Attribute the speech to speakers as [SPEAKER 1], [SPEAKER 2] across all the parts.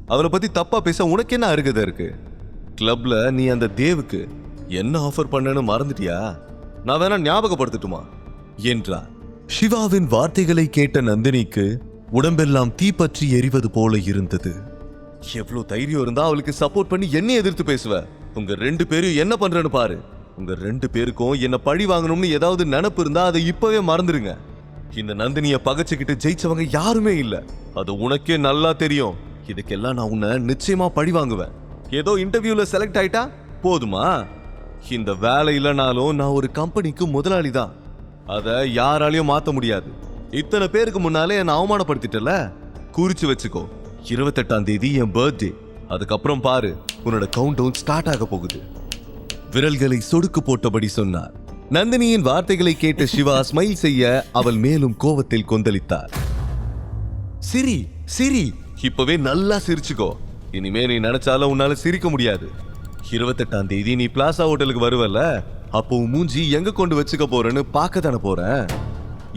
[SPEAKER 1] அவளை பத்தி தப்பா பேச உனக்கு என்ன அருகதை இருக்கு? கிளப்ல நீ அந்த தேவுக்கு என்ன ஆஃபர் பண்ணன்னு மறந்துட்டியா? நான் வேணா ஞாபகப்படுத்தட்டுமா என்றார். சிவாவின் வார்த்தைகளை கேட்ட நந்தினிக்கு உடம்பெல்லாம் தீப்பற்றி எரிவது போல இருந்தது. எவ்வளவு தைரியம் இருந்தா அவளுக்கு சப்போர்ட் பண்ணி என்ன எதிர்த்து பேசுவ? உங்க 2 பேரும் என்ன பண்றேன்னு பாரு. உங்க 2 பேருக்கும் என்ன பழி வாங்கணும்னு ஏதாவது நினைப்பு இருந்தா அதை இப்பவே மறந்துருங்க. இந்த நந்தினிய பகைச்சுக்கிட்டு ஜெயிச்சவங்க யாருமே இல்ல, அது உனக்கே நல்லா தெரியும். இதுக்கெல்லாம் நான் உன்னை நிச்சயமா பழி வாங்குவேன். ஏதோ இன்டர்வியூல செலக்ட் ஆயிட்டா போதுமா? இந்த வேலை இல்லைனாலும் நான் ஒரு கம்பெனிக்கு முதலாளி தான். அதை யாராலையும் மாத்த முடியாது. இத்தனை பேருக்கு முன்னாலே என்ன அவமானப்படுத்திட்டல, குறிச்சு வச்சுக்கோ. 28ஆம் தேதி என் பர்த்டே. அதுக்கப்புறம் பாரு, உன்னோட கவுண்ட் டவுன் ஸ்டார்ட் ஆக போகுது. விரல்களை சொடுக்கு போட்டபடி சொன்னார். நந்தினியின் வார்த்தைகளை கேட்ட சிவா ஸ்மைல் செய்ய அவள் மேலும் கோவத்தில் கொந்தளித்தார். சிரி சிரி, இப்பவே நல்லா சிரிச்சுக்கோ. இனிமே நீ நினைச்சாலும் உன்னால சிரிக்க முடியாது. 28ஆம் தேதி நீ பிளாசா ஹோட்டலுக்கு வருவல்ல, அப்போ மூஞ்சி எங்க கொண்டு வச்சுக்க போறேன்னு பார்க்க தானே போறேன்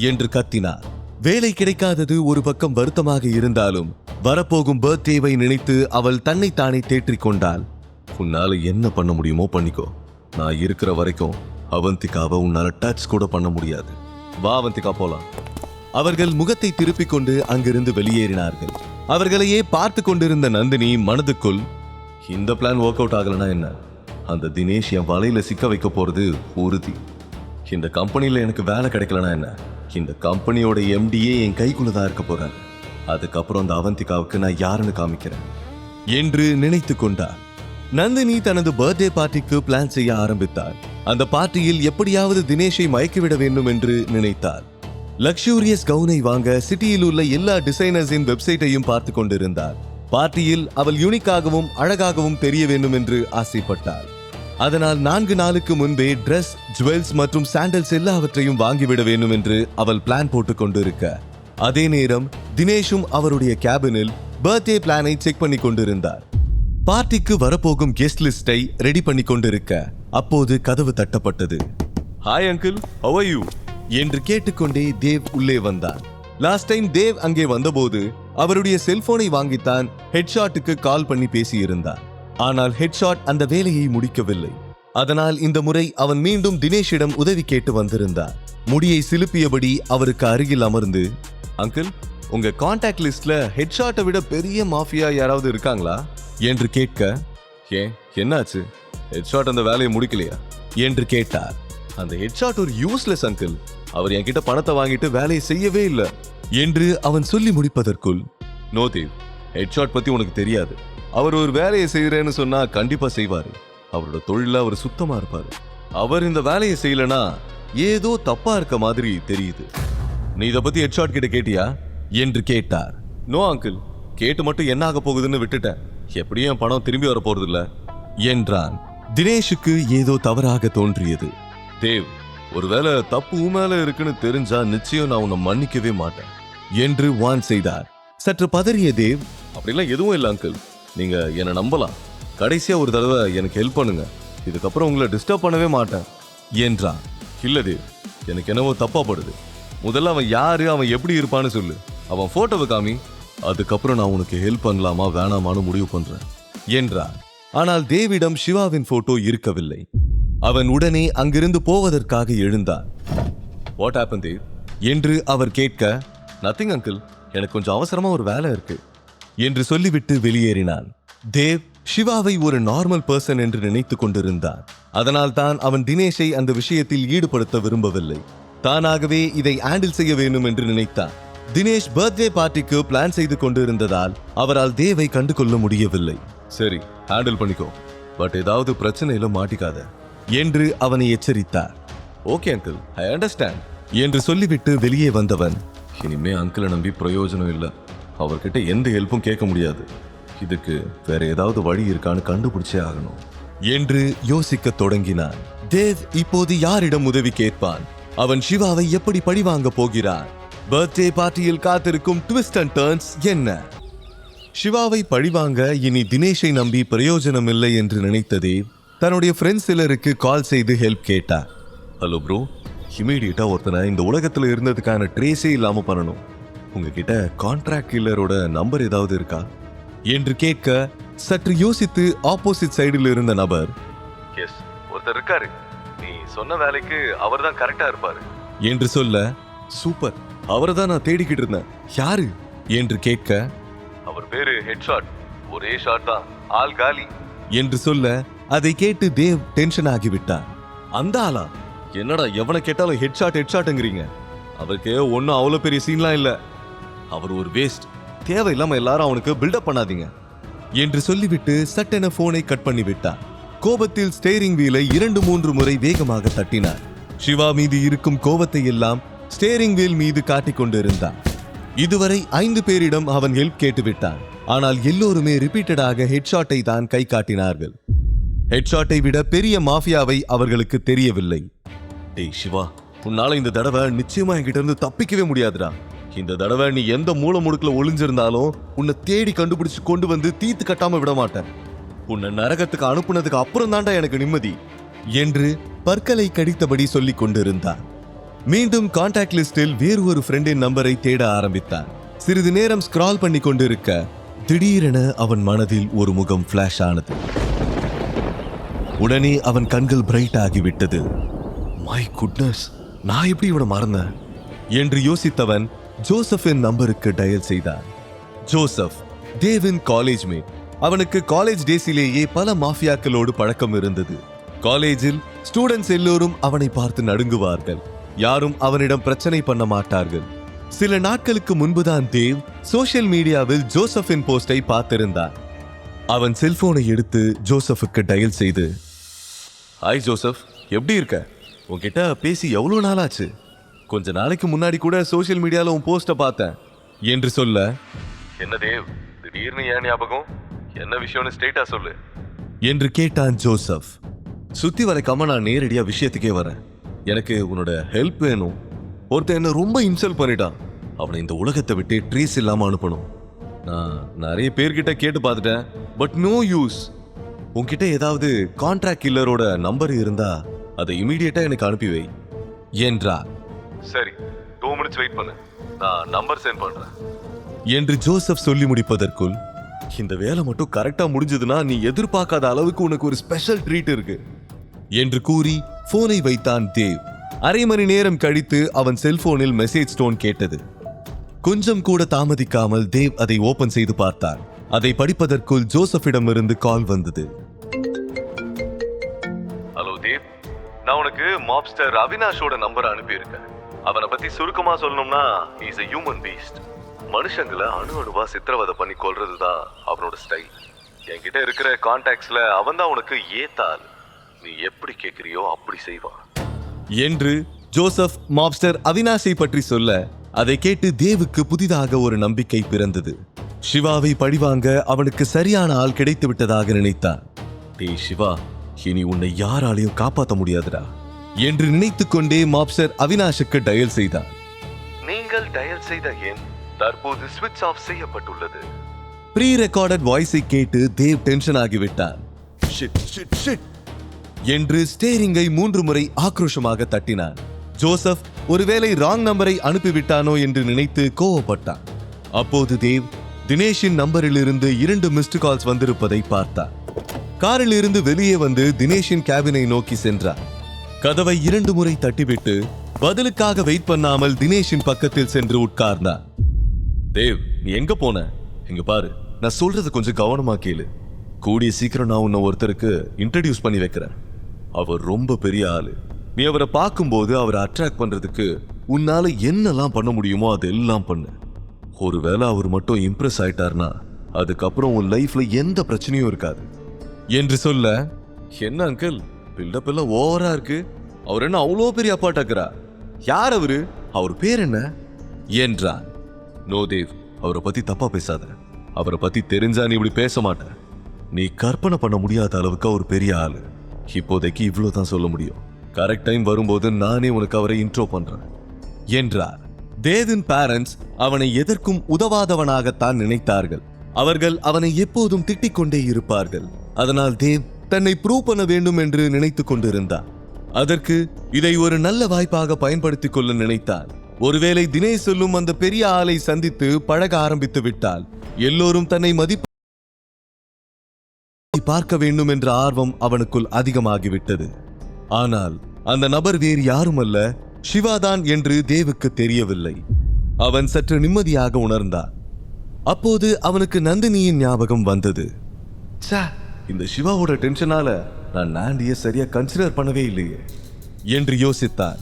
[SPEAKER 1] என்று கத்தினார். வேலை கிடைக்காதது ஒரு பக்கம் வருத்தமாக இருந்தாலும் வரப்போகும் பர்த்டேவை நினைத்து அவள் தன்னைத்தானே தேற்றிக் கொண்டாள். உன்னால என்ன பண்ண முடியுமோ பண்ணிக்கோ. நான் இருக்கிற வரைக்கும் அவந்திகாவை உன்னால டச் கூட பண்ண முடியாது. வா அவந்திகா, போலாம். அவர்கள் முகத்தை திருப்பிக் கொண்டு அங்கிருந்து வெளியேறினார்கள். அவர்களையே பார்த்து கொண்டிருந்த நந்தினி மனதுக்குள், இந்த பிளான் ஒர்க் அவுட் ஆகலனா என்ன? அந்த தினேஷ் என் வலையில சிக்க வைக்க போறது உறுதி. இந்த கம்பெனியில எனக்கு வேலை கிடைக்கலனா என்ன? இந்த கம்பெனியோட எம்டியே என் கைக்குள்ளதான் இருக்க போறாரு. அதுக்கப்புறம் அந்த அவந்திகாவுக்கு நான் யாருன்னு காமிக்கிறேன் என்று நினைத்து கொண்டார். நந்தினி தனது பர்த்டே பார்ட்டிக்கு பிளான் செய்ய ஆரம்பித்தார். அந்த பார்ட்டியில் எப்படியாவது தினேஷை மயக்கிவிட வேண்டும் என்று நினைத்தார். லக்ஸூரியஸ் கவுனை வாங்க சிட்டியில் உள்ள எல்லா டிசைனர்ஸின் வெப்சைட்டையும் பார்த்து கொண்டிருந்தார். பார்ட்டியில் அவள் யூனிக்காகவும் அழகாகவும் தெரிய வேண்டும் என்று ஆசைப்பட்டார். அதனால் 4 நாளுக்கு முன்பே டிரெஸ், ஜுவல்ஸ் மற்றும் சாண்டல்ஸ் எல்லாவற்றையும் வாங்கிவிட வேண்டும் என்று அவள் பிளான் போட்டுக் கொண்டிருக்க, அதே நேரம் தினேஷும் அவருடைய கேபினில் பர்த்டே பிளானை செக் பண்ணி கொண்டிருந்தார். பார்ட்டிக்கு வரப்போகும் கெஸ்ட் லிஸ்டை ரெடி பண்ணி கொண்டிருக்க அப்போது கதவு தட்டப்பட்டது. Hi uncle, how are you என்று கேட்டுக்கொண்டே தேவ் உள்ளே வந்தார். லாஸ்ட் டைம் தேவ் அங்கே வந்தபோது அவருடைய செல்போனை வாங்கித்தான் ஹெட்ஷாட்டுக்கு கால் பண்ணி பேசியிருந்தார். ஆனால் ஹெட்ஷாட் அந்த வேலையை முடிக்கவில்லை. அதனால் இந்த முறை அவன் மீண்டும் தினேஷிடம் உதவி கேட்டு வந்திருந்தார். முடியை சிலுப்பியபடி அவருக்கு அருகில் அமர்ந்து, அங்கிள், உங்க கான்டாக்ட் லிஸ்ட்ல ஹெட்ஷாட்டை விட பெரிய மாஃபியா யாராவது இருக்காங்களா என்று கேட்க, ஏன் என்னாச்சு? ஹெட்ஷாட் அந்த வேலையை முடிக்கலையா என்று கேட்டார். அந்த ஹெட்ஷாட் ஒரு யூஸ்லெஸ் அங்கிள். அவர் என்கிட்ட பணத்தை வாங்கிட்டு வேலையை செய்யவே இல்லை என்று அவன் சொல்லி முடிப்பதற்குள், நோ தேவ், ஹெட்ஷாட் பத்தி உனக்கு தெரியாது. அவர் ஒரு வேலையை செய்யறேன்னு சொன்னா கண்டிப்பா செய்வாரு. அவரோட தொழில அவர் சுத்தமா இருப்பாரு. அவர் இந்த வேலையை செய்யலனா ஏதோ தப்பா இருக்க மாதிரி தெரியுது. நீ இதை பத்தி ஹெட்ஷாட் கிட்ட கேட்டியா என்று கேட்டார். நோ அங்கிள், கேட்டு மட்டும் என்ன ஆக போகுதுன்னு விட்டுட்டேன். எப்படியும் என் பணம் திரும்பி வர போறது இல்ல என்றான். தினேஷுக்கு ஏதோ தவறாக தோன்றியது. தேவ், ஒருவேளை தப்பு மேல இருக்குன்னு தெரிஞ்சா நிச்சயம் நான் உன்னை மன்னிக்கவே மாட்டேன் என்று வான் செய்தார். சற்று பதறிய தேவ், அப்படிலாம் எதுவும் இல்லை அங்கிள், நீங்க என்னை நம்பலாம். கடைசியா ஒரு தடவை எனக்கு ஹெல்ப் பண்ணுங்க, இதுக்கப்புறம் உங்களை டிஸ்டர்ப் பண்ணவே மாட்டேன் என்றான். இல்ல தேவ், எனக்கு என்னவோ தப்பா படுது. முதல்ல அவன் யாரு, அவன் எப்படி இருப்பான்னு சொல்லு. அவன் போட்டோவை காமி, அதுக்கப்புறம் நான் உனக்கு ஹெல்ப் பண்ணலாமா வேணாமான்னு முடிவு பண்றேன் என்றார். ஆனால் தேவிடம் சிவாவின் போட்டோ இருக்கவில்லை. அவன் உடனே அங்கிருந்து போவதற்காக எழுந்தார். வாட் ஹேப்பன் தேவ் என்று அவர் கேட்க, நத்திங் அங்கிள், எனக்கு கொஞ்சம் அவசரமா ஒரு வேலை இருக்கு என்று சொல்லிவிட்டு வெளியேறினான். தேவ் சிவாவை ஒரு நார்மல் பர்சன் என்று நினைத்துக் கொண்டிருந்தார். அதனால் தான் அவன் தினேஷை அந்த விஷயத்தில் ஈடுபடுத்த விரும்பவில்லை. தானாகவே இதை ஹேண்டில் செய்ய வேண்டும் என்று நினைத்தார். தினேஷ் பர்த்டே பார்ட்டிக்கு பிளான் செய்து கொண்டிருந்ததால் அவரால் தேவை கண்டு கொள்ள முடியவில்லை. சரி, ஹேண்டில் பண்ணிக்கோ, பட் ஏதாவது பிரச்சனையில மாட்டிக்காத என்று அவனை எச்சரித்தார். ஓகே அங்கிள், ஐ அண்டர்ஸ்டாண்ட் என்று சொல்லிவிட்டு வெளியே வந்தவன், இனிமே அங்கிளை நம்பி பிரயோஜனம் இல்லை. அவர்கிட்ட எந்த ஹெல்ப்பும் கேட்க முடியாது. இதுக்கு வேற ஏதாவது வழி இருக்கான்னு கண்டுபிடிச்சே ஆகணும் என்று யோசிக்க தொடங்கினான். தேவ் இப்போது யாரிடம் உதவி கேட்பான்? அவன் சிவாவை எப்படி பழிவாங்க போகிறான்? பர்த்டே பார்ட்டியில் காத்திருக்கும் ட்விஸ்ட் அண்ட் டர்ன்ஸ் என்ன? சிவாவை பழிவாங்க இனி தினேஷை நம்பி பிரயோஜனம் இல்லை என்று நினைத்ததே தன்னுடைய ஃப்ரெண்ட்ஸ் சிலருக்கு கால் செய்து ஹெல்ப் கேட்டார். ஹலோ ப்ரோ, இமீடியட்டா ஒருத்தனை இந்த உலகத்துல இருந்ததுக்கான ட்ரேஸே இல்லாம பண்ணணும். உங்ககிட்ட கான்ட்ராக்ட் கில்லரோட நம்பர் ஏதாவது இருக்கா? என்று கேட்க சற்று யோசித்து ஆப்போசிட் சைடில் இருந்த நபர், எஸ், ஒருத்தர் இருக்காரு, நீ சொன்ன வேலைக்கு அவர் தான் கரெக்டா இருப்பாரு என்று சொல்ல, சூப்பர், அவரை தான் நான் தேடிக்கிட்டு இருந்தேன், யாரு என்று கேட்க, அவர் பேரு ஹெட்ஷாட், ஒரே ஷாட் தான், ஆல் காலி என்று சொல்ல, அதை கேட்டு தேவ் டென்ஷன் ஆகிவிட்டார். அந்த ஆளா? என்னடா எவனை கேட்டாலும் ஹெட்ஷாட்ங்கிறீங்க, அவருக்கு ஒன்னும் அவ்வளவு பெரிய சீன்லாம் இல்ல, அவர் ஒரு வேஸ்ட், தேவையில்லாம எல்லாரும் அவனுக்கு பில்டப் பண்ணாதீங்க என்று சொல்லிவிட்டு சட்டென போனை கட் பண்ணி விட்டார். கோபத்தில் ஸ்டேரிங் வீலை 2-3 முறை வேகமாக தட்டினார். சிவா மீது இருக்கும் கோபத்தை எல்லாம் ஸ்டேரிங் வீல் மீது காட்டிக் கொண்டிருந்தார். இதுவரை 5 பேரிடம் அவன் ஹெல்ப் கேட்டு விட்டான். ஆனால் எல்லோருமே ரிப்பீட்டடாக ஹெட்ஷாட்டை தான் கை காட்டினார்கள். ஹெட்ஷாட்டை விட பெரிய மாஃபியாவை அவர்களுக்கு தெரியவில்லை. டேய் சிவா, உன்னால இந்த தடவை நிச்சயமா என்கிட்ட இருந்து தப்பிக்கவே முடியாதுடா. இந்த தடவை நீ எந்த மூல முடுக்குல ஒளிஞ்சிருந்தாலும் உன்னை தேடி கண்டுபிடிச்சு கொண்டு வந்து தீத்து கட்டாம விட மாட்டேன். உன்னை நரகத்துக்கு அனுப்புனதுக்கு அப்புறம் தாண்டா எனக்கு நிம்மதி என்று பற்களை கடித்தபடி சொல்லிக் கொண்டிருந்தார். மீண்டும் கான்டாக்ட் லிஸ்டில் வேறு ஒரு ஃப்ரெண்டின் நம்பரை தேட ஆரம்பித்தார். சிறிது நேரம் ஸ்கிரால் பண்ணி கொண்டிருக்க திடீரென அவன் மனதில் ஒரு முகம் பிளாஷ் ஆனது. உடனே அவன் கண்கள் பிரைட் ஆகிவிட்டது. மை குட்னஸ், நான் எப்படி இவனை மறந்தேன் என்று யோசித்தவன் ஜோசப்பின் நம்பருக்கு டயல் செய்தான். ஜோசப் தேவின் காலேஜ் மேட். அவனுக்கு காலேஜ் டேஸிலேயே பல மாஃபியாக்களோடு பழக்கம் இருந்தது. காலேஜில் ஸ்டூடெண்ட்ஸ் எல்லோரும் அவனை பார்த்து நடுங்குவார்கள். யாரும் அவனிடம் பிரச்சனை பண்ண மாட்டார்கள். சில நாட்களுக்கு முன்புதான் தேவ் சோஷியல் மீடியாவில் ஜோசப்பின் போஸ்டை பார்த்திருந்தார். அவன் செல்போனை எடுத்து ஜோசப்புக்கு டயல் செய்து, ஹாய் ஜோசப், எப்படி இருக்க? உன்கிட்ட பேசி எவ்வளவு நாளாச்சு? கொஞ்ச நாளைக்கு முன்னாடி கூட சோஷியல் மீடியால உன் போஸ்ட பார்த்தேன் என்று சொல்ல, என்ன தேவ், திடீர்னு ஏன் ஞாபகம்? என்ன விஷயம்னு ஸ்ட்ரெயிட்டா சொல்லு என்று கேட்டான் ஜோசப். சுத்தி வரைக்காம நான் நேரடியா விஷயத்துக்கே வரேன். எனக்கு உன்னோட ஹெல்ப் வேணும். ஒருத்தன் என்ன ரொம்ப இன்சல்ட் பண்ணிட்டான். அவனை இந்த உலகத்தை விட்டு ட்ரேஸ் இல்லாம அனுப்பணும். நான் நிறைய பேர்கிட்ட கேட்டு பார்த்துட்டேன், பட் நோ யூஸ். உன்கிட்ட ஏதாவது கான்ட்ராக்ட் கில்லரோட நம்பர் இருந்தா அதை இமீடியட்டா எனக்கு அனுப்பி வை என்றார். சரி, 2 minutes வெயிட் பண்ணு, நான் நம்பர் சென்ட் பண்றேன் என்று ஜோசப் சொல்லி முடிப்பதற்குள், இந்த வேலை மட்டும் கரெக்டா முடிஞ்சதுன்னா நீ எதிர்பார்க்காத அளவுக்கு உனக்கு ஒரு ஸ்பெஷல் ட்ரீட் இருக்கு என்று கூறி போனை வைத்தான் தேவ். அரை மணி நேரம் கழித்து அவன் செல்போனில் மெசேஜ் டோன் கேட்டது. கொஞ்சம் கூட தாமதிக்காமல் தேவ் அதை ஓபன் செய்து பார்த்தார். அதை படிப்பதற்குள் ஜோசப்பிடமிருந்து கால் வந்தது. ஹலோ தேவ், நான் உனக்கு மாப்ஸ்டர் அவினாஷோட நம்பர் அனுப்பியிருக்கேன். அவனை பத்தி சுருக்கமா சொல்லணும்னா, இஸ் a human beast. மனுஷங்களை அணு அணுவா சித்திரவதை பண்ணி கொல்றதுதான் அவனோட ஸ்டைல். என்கிட்ட இருக்கிற கான்டாக்ட்ஸ்ல அவன் தான் உனக்கு ஏத்தாள். நீ எப்படி கேட்கிறியோ அப்படி செய்வான் என்று ஜோசப் மாப்ஸ்டர் அவினாஷை பற்றி சொல்ல, அதை கேட்டு தேவுக்கு புதிதாக ஒரு நம்பிக்கை பிறந்தது. சிவாவை பழிவாங்க அவனுக்கு சரியான ஆள் கிடைத்து விட்டதாக நினைத்தான். டேய் சிவா, இனி உன்னை யாராலையும் காப்பாற்ற முடியாதுடா என்று நினைத்துக் கொண்டே மாப்ஸ்டர் அவினாஷுக்கு டயல் செய்தான். நீங்கள் டயல் செய்த எண் தற்போது ஸ்விட்ச் ஆஃப் செய்யப்பட்டுள்ளது. ப்ரீ ரெக்கார்டட் வாய்ஸை கேட்டு தேவ் டென்ஷன் ஆகிவிட்டான். ஷிட் ஷிட் ஷிட் என்று ஸ்டேரிங்கை 3 முறை ஆக்ரோஷமாக தட்டினான். ஜோசப் ஒருவேளை ராங் நம்பரை அனுப்பிவிட்டானோ என்று நினைத்து கோவப்பட்டான். அப்போது தேவ் தினேஷின் நம்பரில் இருந்து 2 மிஸ்டு கால்ஸ் வந்திருப்பதை பார்த்தார். காரில் இருந்து வெளியே வந்து தினேஷின் கேபினை நோக்கி சென்றார். கதவை 2 முறை தட்டிவிட்டு பதிலுக்காக வெயிட் பண்ணாமல் தினேஷின் பக்கத்தில் சென்று உட்கார்ந்தார். தேவ், நீ எங்க போன? இங்க பாரு, நான் சொல்றது கொஞ்சம் கவனமா கேளு. கூடிய சீக்கிரம் நான் உன்னை ஒருத்தருக்கு இன்ட்ரடியூஸ் பண்ணி வைக்கிறேன். அவர் ரொம்ப பெரிய ஆளு. நீ அவரை பார்க்கும்போது அவரை அட்ராக்ட் பண்றதுக்கு உன்னால என்னெல்லாம் பண்ண முடியுமோ அதெல்லாம் பண்ணு. ஒருவேளை அவர் மட்டும் இம்ப்ரெஸ் ஆயிட்டார்னா அதுக்கப்புறம் உன் லைஃப்ல எந்த பிரச்சனையும் இருக்காது என்று சொல்ல, என்ன அங்கிள், பில்டப் எல்லாம் ஓவரா இருக்கு. அவர் என்ன அவ்வளோ பெரிய அப்பாட்டாக்குறா? யார் அவரு? அவர் பேர் என்ன என்றான். நோ தேவ், அவரை பத்தி தப்பா பேசாத. அவரை பத்தி தெரிஞ்சா நீ இப்படி பேச மாட்ட. நீ கற்பனை பண்ண முடியாத அளவுக்கு அவர் பெரிய ஆளு. இப்போதைக்கு இவ்வளவுதான் சொல்ல முடியும். கரெக்ட் டைம் வரும்போது நானே உனக்கு அவரை இன்ட்ரோ பண்றேன் என்றார். தேவின் பேரண்ட்ஸ் அவனை எதற்கும் உதவாதவனாகத்தான் நினைத்தார்கள். அவர்கள் அவனை எப்போதும் திட்டிக் கொண்டே இருப்பார்கள். அதனால் தேவ் தன்னை ப்ரூவ் பண்ண வேண்டும் என்று நினைத்துக் கொண்டிருந்தார். அதற்கு இதை ஒரு நல்ல வாய்ப்பாக பயன்படுத்திக் கொள்ள நினைத்தார். ஒருவேளை தினேஷ் சொல்லும் அந்த பெரிய ஆளை சந்தித்து பழக ஆரம்பித்து விட்டால் எல்லோரும் தன்னை மதிப்பு பார்க்க வேண்டும் என்ற ஆர்வம் அவனுக்குள் அதிகமாகிவிட்டது. ஆனால் அந்த நபர் வேறு யாருமல்ல, சிவாதான் என்று தேவுக்கு தெரியவில்லை. அவன் சற்று நிம்மதியாக உணர்ந்தான். அப்போது அவனுக்கு நந்தினியின் ஞாபகம் வந்தது. இந்த சிவாவோட டென்ஷனால நான் நாண்டிய சரியா கன்சிடர் பண்ணவே இல்லையே என்று யோசித்தார்.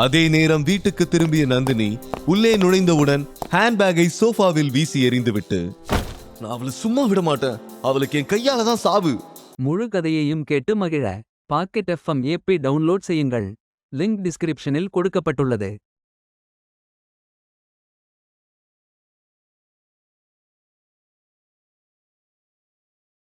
[SPEAKER 1] அதே நேரம் வீட்டுக்கு திரும்பிய நந்தினி உள்ளே நுழைந்தவுடன் ஹேண்ட்பேக்கை சோஃபாவில் வீசி எறிந்துவிட்டு, நான் அவளை சும்மா விட மாட்டேன், அவளுக்கு என் கையால தான் சாவு.
[SPEAKER 2] முழு கதையையும் கேட்டு மகிழ பாக்கெட் FM ஆப்பை டவுன்லோட் செய்யுங்கள். லிங்க் டிஸ்கிரிப்ஷனில் கொடுக்கப்பட்டுள்ளது.